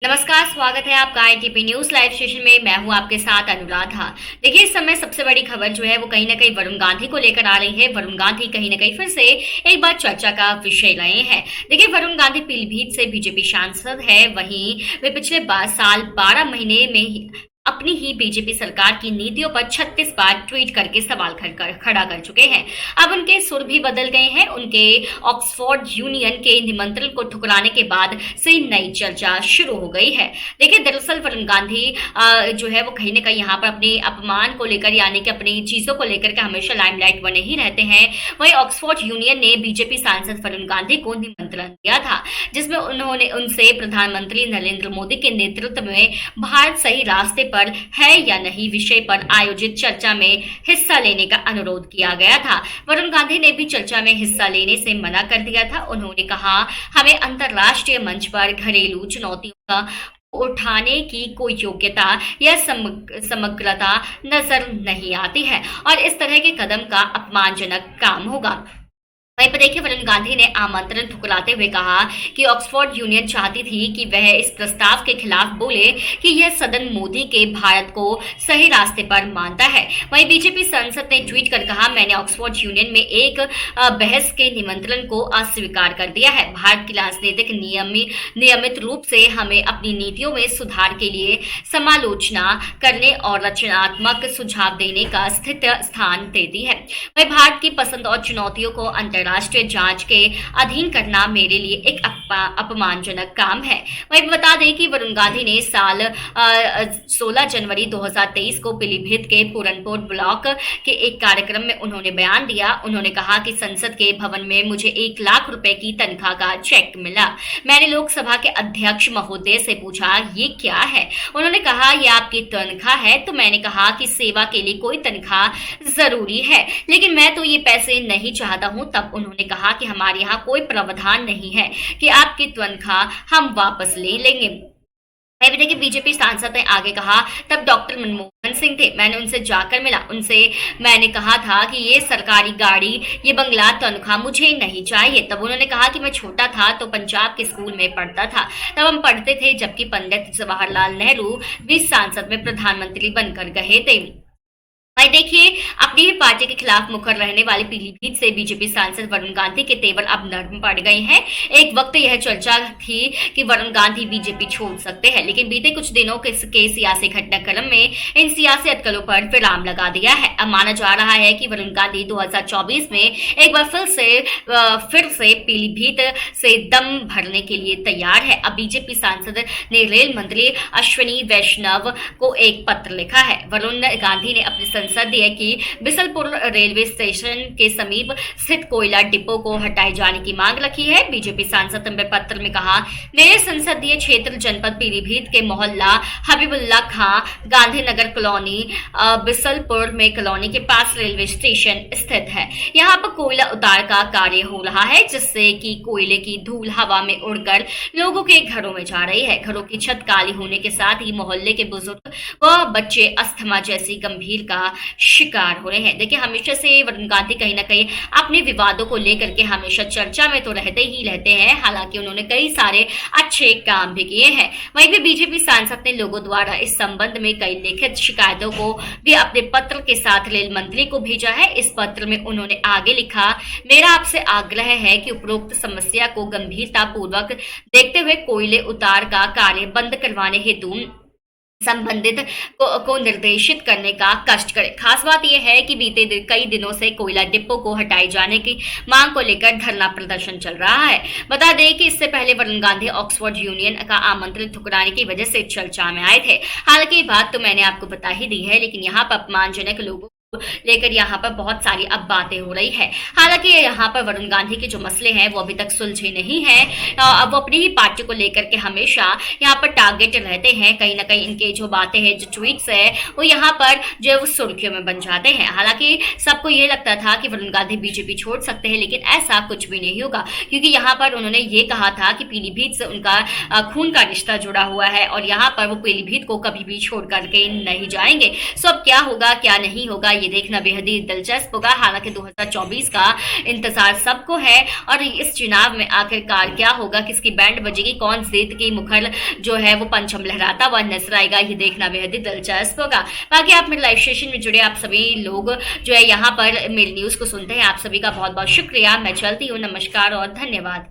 नमस्कार, स्वागत है आपका आईटीपी न्यूज लाइव स्टेशन में। मैं हूं आपके साथ अनुराधा। देखिए, इस समय सबसे बड़ी खबर जो है वो कहीं ना कहीं वरुण गांधी को लेकर आ रही है। वरुण गांधी कहीं ना कहीं फिर से एक बार चर्चा का विषय रहे हैं। देखिए, वरुण गांधी पीलीभीत से बीजेपी सांसद है। वहीं वे पिछले 12 महीने में अपनी ही बीजेपी सरकार की नीतियों पर 36 बार ट्वीट करके सवाल खड़ा कर चुके हैं। अब उनके सुर भी बदल गए हैं। उनके ऑक्सफोर्ड यूनियन के निमंत्रण को ठुकराने के बाद से नई चर्चा शुरू हो गई है। देखिए, दरअसल वरुण गांधी जो है वो कहीं ना कहीं यहाँ पर अपने अपमान को लेकर, यानी कि अपनी चीजों को लेकर के हमेशा लाइमलाइट बने ही रहते हैं। वहीं ऑक्सफोर्ड यूनियन ने बीजेपी सांसद वरुण गांधी को निमंत्रण दिया था, जिसमें उन्होंने उनसे प्रधानमंत्री नरेंद्र मोदी के नेतृत्व में भारत सही रास्ते पर है या नहीं विषय पर आयोजित चर्चा में हिस्सा लेने का अनुरोध किया गया था। वरुण गांधी ने भी चर्चा में हिस्सा लेने से मना कर दिया था। उन्होंने कहा, हमें अंतर्राष्ट्रीय मंच पर घरेलू चुनौतियों का उठाने की कोई योग्यता या समग्रता नजर नहीं आती है और इस तरह के कदम का अपमानजनक काम होगा। वहीं पर देखिए, वरुण गांधी ने आमंत्रण ठुकराते हुए कहा कि ऑक्सफोर्ड यूनियन चाहती थी कि वह इस प्रस्ताव के खिलाफ बोले कि यह सदन मोदी के भारत को सही रास्ते पर मानता है। वहीं बीजेपी सांसद ने ट्वीट कर कहा, मैंने ऑक्सफोर्ड यूनियन में एक बहस के निमंत्रण को अस्वीकार कर दिया है। भारत की राजनीतिक नियमित रूप से हमें अपनी नीतियों में सुधार के लिए समालोचना करने और रचनात्मक सुझाव देने का स्थित स्थान देती है। वहीं भारत की पसंद और चुनौतियों को अंतर्राष्ट्रीय जांच के अधीन करना मेरे लिए एक अपमानजनक काम है। वहीं बता दें कि वरुण गांधी ने साल 16 जनवरी 2023 को पीलीभीत के पूरनपुर ब्लॉक के एक कार्यक्रम में उन्होंने बयान दिया। उन्होंने कहा कि संसद के भवन में मुझे 1 लाख रुपए की तनख्वाह का चेक मिला। मैंने लोकसभा के अध्यक्ष महोदय से पूछा, ये क्या है? उन्होंने कहा, यह आपकी तनख्वाह है। तो मैंने कहा कि सेवा के लिए कोई तनख्वाह जरूरी है, लेकिन मैं तो ये पैसे नहीं चाहता हूं। तब उन्होंने कहा कि हमारे यहाँ कोई प्रावधान नहीं है कि आपकी तनख्वाह हम वापस ले लेंगे। देखिए, बीजेपी सांसद ने आगे कहा, तब डॉक्टर मनमोहन सिंह थे। मैंने उनसे जाकर मिला। उनसे मैंने कहा था कि ये सरकारी गाड़ी, ये बंगला, तनख्वाह मुझे नहीं चाहिए। तब उन्होंने कहा कि मैं छोटा था तो पंजाब के स्कूल में पढ़ता था। तब हम पढ़ते थे जबकि पंडित जवाहरलाल नेहरू भी सांसद में प्रधानमंत्री बनकर गए थे। भाई देखिए, अपनी ही पार्टी के खिलाफ मुखर रहने वाले पीलीभीत से बीजेपी सांसद वरुण गांधी के तेवर अब नरम पड़ गए हैं। एक वक्त यह चर्चा थी कि वरुण गांधी बीजेपी छोड़ सकते हैं, लेकिन बीते कुछ दिनों के सियासी घटनाक्रम में इन सियासी अटकलों पर विराम लगा दिया है। अब माना जा रहा है कि वरुण गांधी 2024 में एक बार फिर से पीलीभीत से दम भरने के लिए तैयार है। अब बीजेपी सांसद ने रेल मंत्री अश्विनी वैष्णव को एक पत्र लिखा है। वरुण गांधी ने अपने संसदीय की बिसलपुर रेलवे स्टेशन के समीप स्थित कोयला डिपो को हटाए जाने की मांग रखी है। बीजेपी सांसद ने पत्र में कहा, मेरे संसदीय क्षेत्र जनपद पीलीभीत के मोहल्ला हबीबुल्ला खां गांधीनगर कॉलोनी बिसलपुर में कॉलोनी के पास रेलवे स्टेशन स्थित है। यहाँ पर कोयला उतार का कार्य हो रहा है, जिससे कि कोयले की धूल हवा में उड़कर लोगों के घरों में जा रही है। घरों की छत काली होने के साथ ही मोहल्ले के बुजुर्ग व बच्चे अस्थमा जैसी गंभीर का शिकार हो रहे हैं। देखिए, हमेशा से वरुण गांधी कहीं ना कहीं अपने विवादों को लेकर के हमेशा चर्चा में तो रहते ही रहते हैं। हालांकि उन्होंने कई सारे अच्छे काम भी किए हैं। वहीं भी बीजेपी सांसद ने लोगों द्वारा इस संबंध में कई लिखित शिकायतों को भी अपने पत्र के साथ रेल मंत्री को भेजा है। इस पत्र में उन्होंने आगे लिखा, मेरा आपसे आग्रह है कि उपरोक्त समस्या को गंभीरता पूर्वक देखते हुए कोयले उतार का कार्य बंद करवाने हेतु संबंधित को निर्देशित करने का कष्ट करें। खास बात यह है कि बीते कई दिनों से कोयला डिपो को हटाए जाने की मांग को लेकर धरना प्रदर्शन चल रहा है। बता दें कि इससे पहले वरुण गांधी ऑक्सफोर्ड यूनियन का आमंत्रण ठुकराने की वजह से चर्चा में आए थे। हालांकि ये बात तो मैंने आपको बता ही दी है, लेकिन यहाँ पर अपमानजनक लोगों लेकर यहाँ पर बहुत सारी अब बातें हो रही है। हालांकि यहाँ पर वरुण गांधी के जो मसले हैं वो अभी तक सुलझे नहीं हैं। अब वो अपनी ही पार्टी को लेकर के हमेशा यहाँ पर टारगेट रहते हैं। कहीं ना कहीं इनके जो बातें हैं, जो ट्वीट्स है, वो यहाँ पर जो है वो सुर्खियों में बन जाते हैं। हालांकि सबको ये लगता था कि वरुण गांधी बीजेपी छोड़ सकते हैं, लेकिन ऐसा कुछ भी नहीं होगा, क्योंकि यहाँ पर उन्होंने ये कहा था कि पीलीभीत से उनका खून का रिश्ता जुड़ा हुआ है और यहाँ पर वो पीलीभीत को कभी भी छोड़ करके नहीं जाएंगे। सो अब क्या होगा क्या नहीं होगा ये देखना बेहद ही दिलचस्प होगा। हालांकि 2024 का इंतजार सबको है और इस चुनाव में आखिरकार क्या होगा, किसकी बैंड बजेगी, कौन जीत की मुखर जो है वो पंचम लहराता हुआ नजर आएगा, ये देखना बेहद ही दिलचस्प होगा। बाकी आप मेरे लाइव सेशन में जुड़े आप सभी लोग जो है यहाँ पर मेरी न्यूज को सुनते हैं, आप सभी का बहुत बहुत शुक्रिया। मैं चलती हूँ, नमस्कार और धन्यवाद।